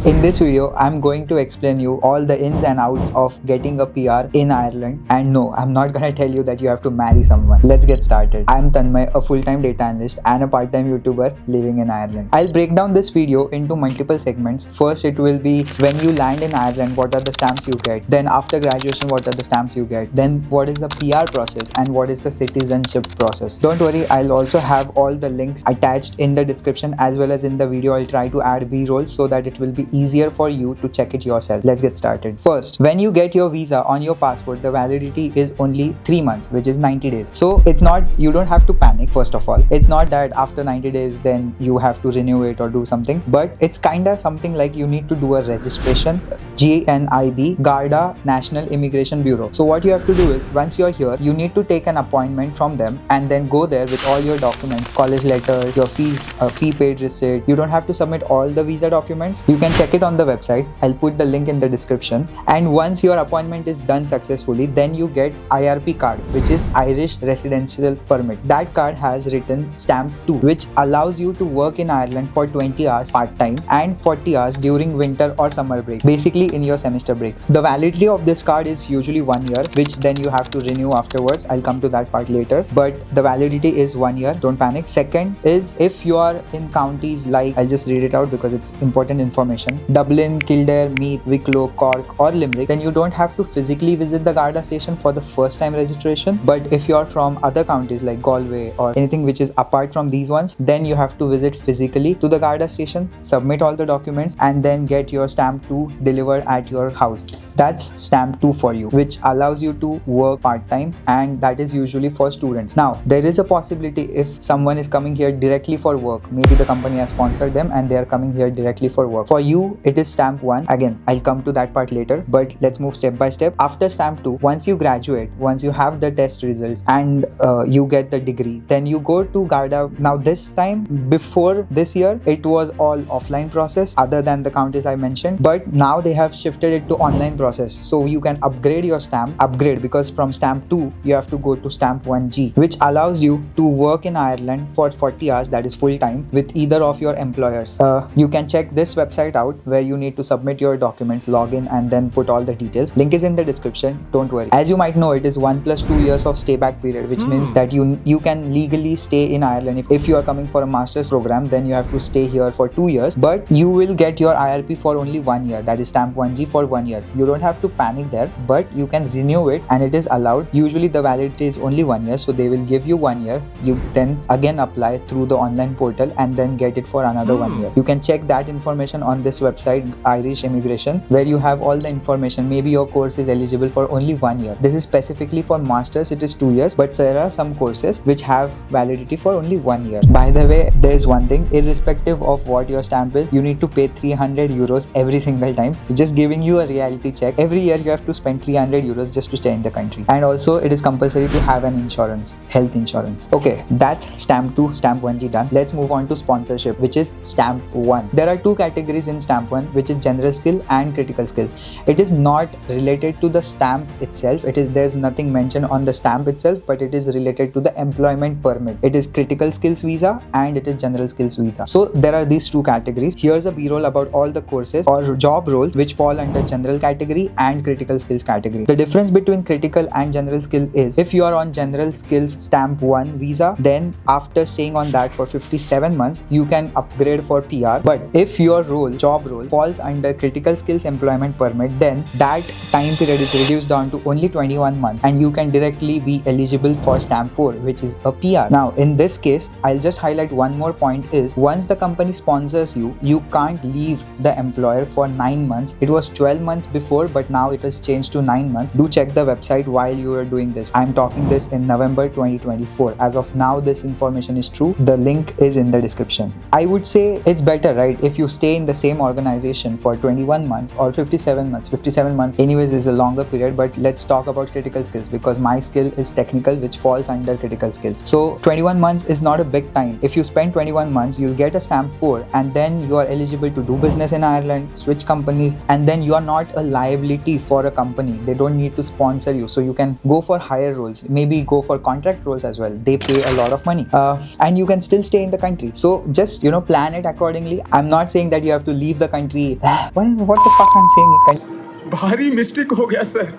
In this video, I'm going to explain you all the ins and outs of getting a PR in Ireland. And no, I'm not gonna tell you that you have to marry someone. Let's get started. I'm Tanmay, a full-time data analyst and a part-time YouTuber living in Ireland. I'll break down this video into multiple segments. First, it will be when you land in Ireland, what are the stamps you get? Then after graduation, what are the stamps you get? Then what is the PR process and what is the citizenship process? Don't worry, I'll also have all the links attached in the description as well as in the video. I'll try to add B-roll so that it will be easier for you to check it yourself. Let's get started. First, when you get your visa on your passport, the validity is only 3 months, which is 90 days. So it's not, you don't have to panic. First of all, it's not that after 90 days then you have to renew it or do something, but it's kind of something like you need to do a registration, GNIB, Garda, National Immigration Bureau. So what you have to do is, once you're here, you need to take an appointment from them and then go there with all your documents, college letters, your fee paid receipt. You don't have to submit all the visa documents. You can check it on the website. I'll put the link in the description. And once your appointment is done successfully, then you get IRP card, which is Irish Residential Permit. That card has written stamp 2, which allows you to work in Ireland for 20 hours part-time and 40 hours during winter or summer break, basically in your semester breaks. The validity of this card is usually 1 year, which then you have to renew afterwards. I'll come to that part later, but the validity is 1 year. Don't panic. Second is, if you are in counties like, I'll just read it out because it's important information, Dublin, Kildare, Meath, Wicklow, Cork or Limerick, then you don't have to physically visit the Garda station for the first time registration. But if you're from other counties like Galway or anything which is apart from these ones, then you have to visit physically to the Garda station, submit all the documents and then get your stamp 2 delivered at your house. That's stamp 2 for you, which allows you to work part-time, and that is usually for students. Now, there is a possibility if someone is coming here directly for work, maybe the company has sponsored them and they are coming here directly for work. For you, it is stamp 1. Again, I'll come to that part later, but let's move step by step. After stamp 2, once you graduate, once you have the test results and you get the degree, then you go to Garda. Now this time, before this year, it was all offline process other than the counties I mentioned, but now they have shifted it to online process. So you can upgrade your stamp, because from stamp 2 you have to go to stamp 1G, which allows you to work in Ireland for 40 hours, that is full time, with either of your employers. You can check this website out where you need to submit your documents, log in and then put all the details. Link is in the description. Don't worry. As you might know, it is 1 + 2 years of stay back period, which means that you can legally stay in Ireland. If you are coming for a master's program, then you have to stay here for 2 years, but you will get your IRP for only 1 year, that is stamp 1G for 1 year. You don't have to panic there, but you can renew it and it is allowed. Usually the validity is only 1 year, so they will give you 1 year. You then again apply through the online portal and then get it for another 1 year. You can check that information on this website, Irish Immigration, where you have all the information. Maybe your course is eligible for only 1 year. This is specifically for masters, it is 2 years, but there are some courses which have validity for only 1 year. By the way, there is one thing, irrespective of what your stamp is, you need to pay 300 euros every single time. So just giving you a reality check. Every year you have to spend 300 euros just to stay in the country. And also it is compulsory to have an insurance, health insurance. Okay, that's stamp 2, stamp 1G done. Let's move on to sponsorship, which is stamp 1. There are 2 categories in stamp 1, which is general skill and critical skill. It is not related to the stamp itself. There's nothing mentioned on the stamp itself, but it is related to the employment permit. It is critical skills visa and it is general skills visa. So there are these 2 categories. Here's a B-roll about all the courses or job roles which fall under general category and critical skills category. The difference between critical and general skill is, if you are on general skills stamp 1 visa, then after staying on that for 57 months, you can upgrade for PR. But if your job role falls under critical skills employment permit, then that time period is reduced down to only 21 months and you can directly be eligible for stamp 4, which is a PR. Now in this case, I'll just highlight one more point is, once the company sponsors you, you can't leave the employer for 9 months. It was 12 months before, but now it has changed to 9 months. Do check the website while you are doing this. I'm talking this in November 2024. As of now, this information is true. The link is in the description. I would say it's better, right, if you stay in the same organization for 21 months or 57 months. 57 months anyways is a longer period, but let's talk about critical skills because my skill is technical, which falls under critical skills. So 21 months is not a big time. If you spend 21 months, you'll get a stamp 4 and then you are eligible to do business in Ireland, switch companies, and then you are not a liability for a company. They don't need to sponsor you, so you can go for higher roles, maybe go for contract roles as well. They pay a lot of money, and you can still stay in the country. So just plan it accordingly. I'm not saying that you have to leave the country. What the fuck I'm saying? भारी mistake हो गया sir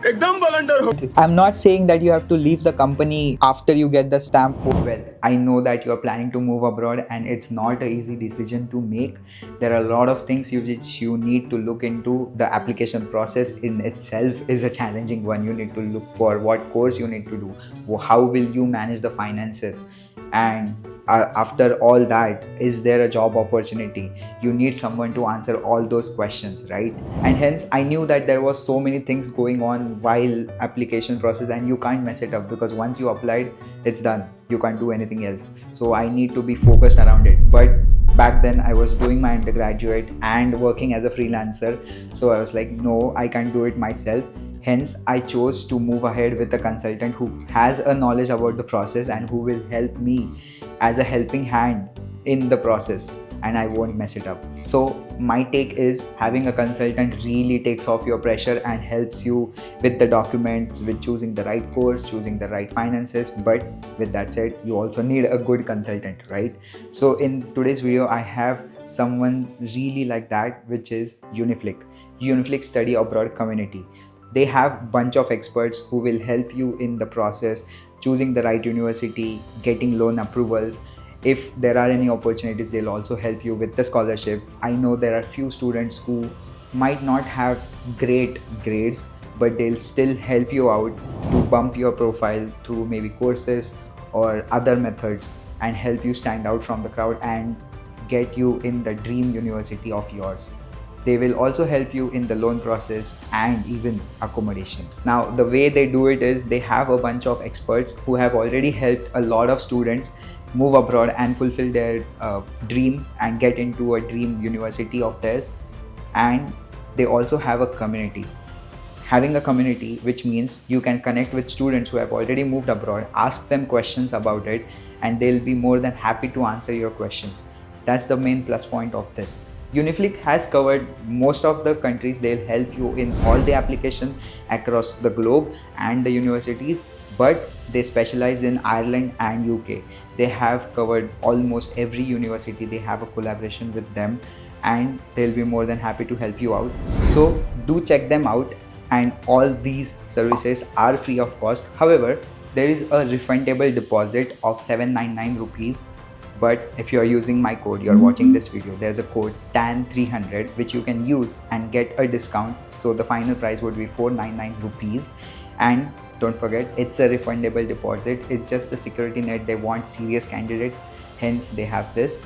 एकदम blunder हो I'm not saying that you have to leave the company after you get the stamp for. Well, I know that you are planning to move abroad and it's not an easy decision to make. There are a lot of things which you need to look into. The application process in itself is a challenging one. You need to look for what course you need to do, how will you manage the finances, and after all that, is there a job opportunity? You need someone to answer all those questions, right? And hence I knew that there was so many things going on while application process, and you can't mess it up because once you applied, it's done. You can't do anything else. So I need to be focused around it. But back then I was doing my undergraduate and working as a freelancer, so I was like, no, I can't do it myself. Hence, I chose to move ahead with a consultant who has a knowledge about the process and who will help me as a helping hand in the process, and I won't mess it up. So my take is, having a consultant really takes off your pressure and helps you with the documents, with choosing the right course, choosing the right finances. But with that said, you also need a good consultant, right? So in today's video, I have someone really like that, which is Uniflik Study Abroad Community. They have bunch of experts who will help you in the process, choosing the right university, getting loan approvals. If there are any opportunities, they'll also help you with the scholarship. I know there are few students who might not have great grades, but they'll still help you out to bump your profile through maybe courses or other methods and help you stand out from the crowd and get you in the dream university of yours. They will also help you in the loan process and even accommodation. Now, the way they do it is they have a bunch of experts who have already helped a lot of students move abroad and fulfill their dream and get into a dream university of theirs. And they also have a community. Having a community, which means you can connect with students who have already moved abroad, ask them questions about it, and they'll be more than happy to answer your questions. That's the main plus point of this. Uniflik has covered most of the countries. They'll help you in all the application across the globe and the universities, but they specialize in Ireland and UK. They have covered almost every university. They have a collaboration with them and they'll be more than happy to help you out. So do check them out, and all these services are free of cost. However, there is a refundable deposit of 799 rupees. But if you are using my code, you're watching this video, there's a code TAN300 which you can use and get a discount. So the final price would be 499 rupees. And don't forget, it's a refundable deposit. It's just a security net. They want serious candidates, hence they have this.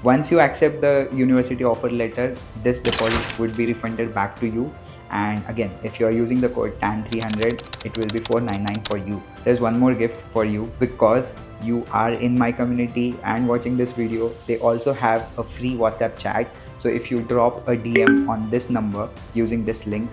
Once you accept the university offer letter, this deposit would be refunded back to you. And again, if you are using the code TAN300, it will be 499 for you. There's one more gift for you. Because you are in my community and watching this video, they also have a free WhatsApp chat. So if you drop a DM on this number using this link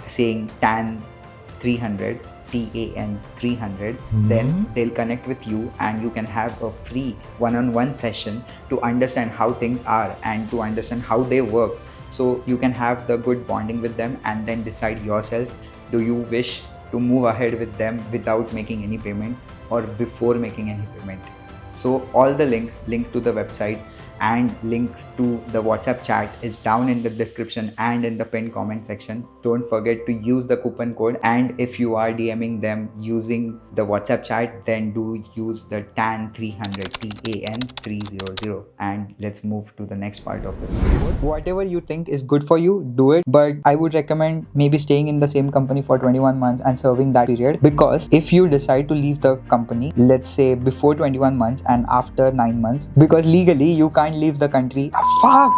saying TAN300, TAN300, then they'll connect with you and you can have a free one-on-one session to understand how things are and to understand how they work. So you can have the good bonding with them and then decide yourself, do you wish to move ahead with them without making any payment or before making any payment. So all the links, link to the website and link to the WhatsApp chat is down in the description and in the pinned comment section. Don't forget to use the coupon code, and if you are DMing them using the WhatsApp chat, then do use the TAN300, TAN300. And let's move to the next part of the video. Whatever you think is good for you, do it, but I would recommend maybe staying in the same company for 21 months and serving that period, because if you decide to leave the company, let's say before 21 months and after 9 months, because legally you can't leave the country. Fuck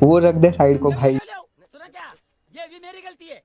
वो रख दे side को भाई. ये भी मेरी गलती है.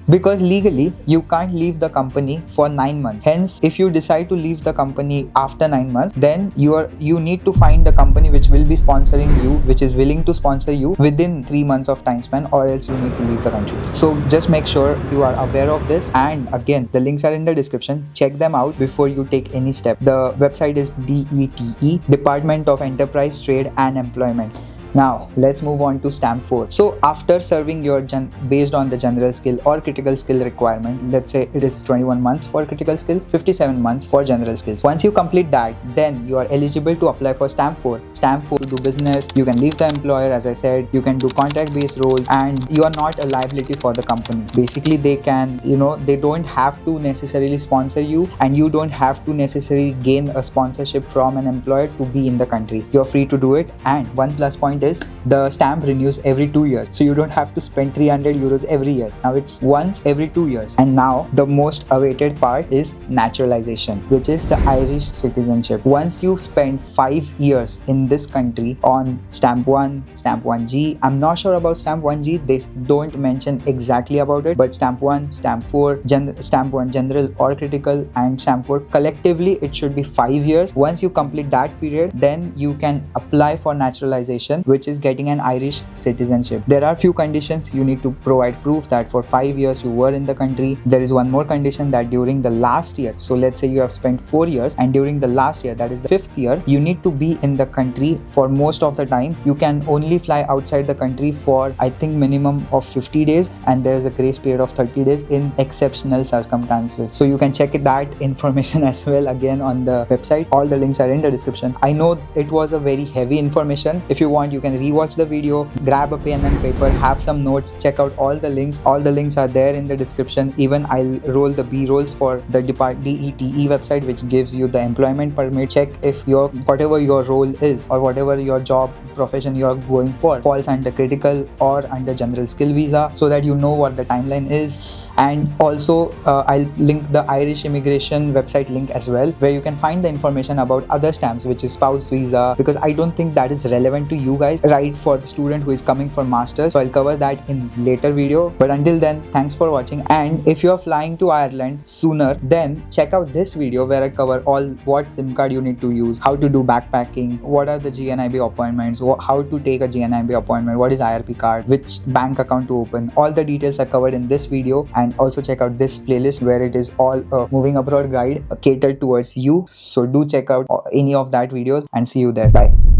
Because legally you can't leave the company for 9 months. Hence, if you decide to leave the company after 9 months, then you need to find a company which will be sponsoring you, which is willing to sponsor you within 3 months of time span, or else you need to leave the country. So just make sure you are aware of this, and again, the links are in the description. Check them out before you take any step. The website is DETE, Department of Enterprise, Trade and Employment. Now let's move on to stamp 4. So after serving your based on the general skill or critical skill requirement, let's say it is 21 months for critical skills, 57 months for general skills. Once you complete that, then you are eligible to apply for stamp 4. Stamp 4 to do business, you can leave the employer, as I said, you can do contract based roles, and you are not a liability for the company. Basically, they can, they don't have to necessarily sponsor you, and you don't have to necessarily gain a sponsorship from an employer to be in the country. You're free to do it, and one plus point is the stamp renews every 2 years, so you don't have to spend 300 euros every year. Now it's once every 2 years. And now the most awaited part is naturalization, which is the Irish citizenship. Once you spend 5 years in this country on stamp 1, stamp 1G, I'm not sure about stamp 1G, they don't mention exactly about it, but stamp 1, stamp 4, stamp 1 general or critical, and stamp 4 collectively, it should be 5 years. Once you complete that period, then you can apply for naturalization, which is getting an Irish citizenship. There are few conditions. You need to provide proof that for 5 years you were in the country. There is one more condition, that during the last year, so let's say you have spent 4 years, and during the last year, that is the 5th year, you need to be in the country for most of the time. You can only fly outside the country for, I think, minimum of 50 days, and there is a grace period of 30 days in exceptional circumstances. So you can check that information as well again on the website. All the links are in the description. I know it was a very heavy information. If you want, you can rewatch the video, grab a pen and paper, have some notes, check out all the links. All the links are there in the description. Even I'll roll the B-rolls for the DETE website, which gives you the employment permit. Check if whatever your role is, or whatever your job profession you are going for, falls under critical or under general skill visa, so that you know what the timeline is. And also I'll link the Irish immigration website link as well, where you can find the information about other stamps, which is spouse visa, because I don't think that is relevant to you guys, right, for the student who is coming for masters. So I'll cover that in later video. But until then, thanks for watching. And if you're flying to Ireland sooner, then check out this video where I cover all what SIM card you need to use, how to do backpacking, what are the GNIB appointments, how to take a GNIB appointment, what is IRP card, which bank account to open. All the details are covered in this video. And also check out this playlist where it is all a moving abroad guide catered towards you. So do check out any of that videos, and see you there. Bye.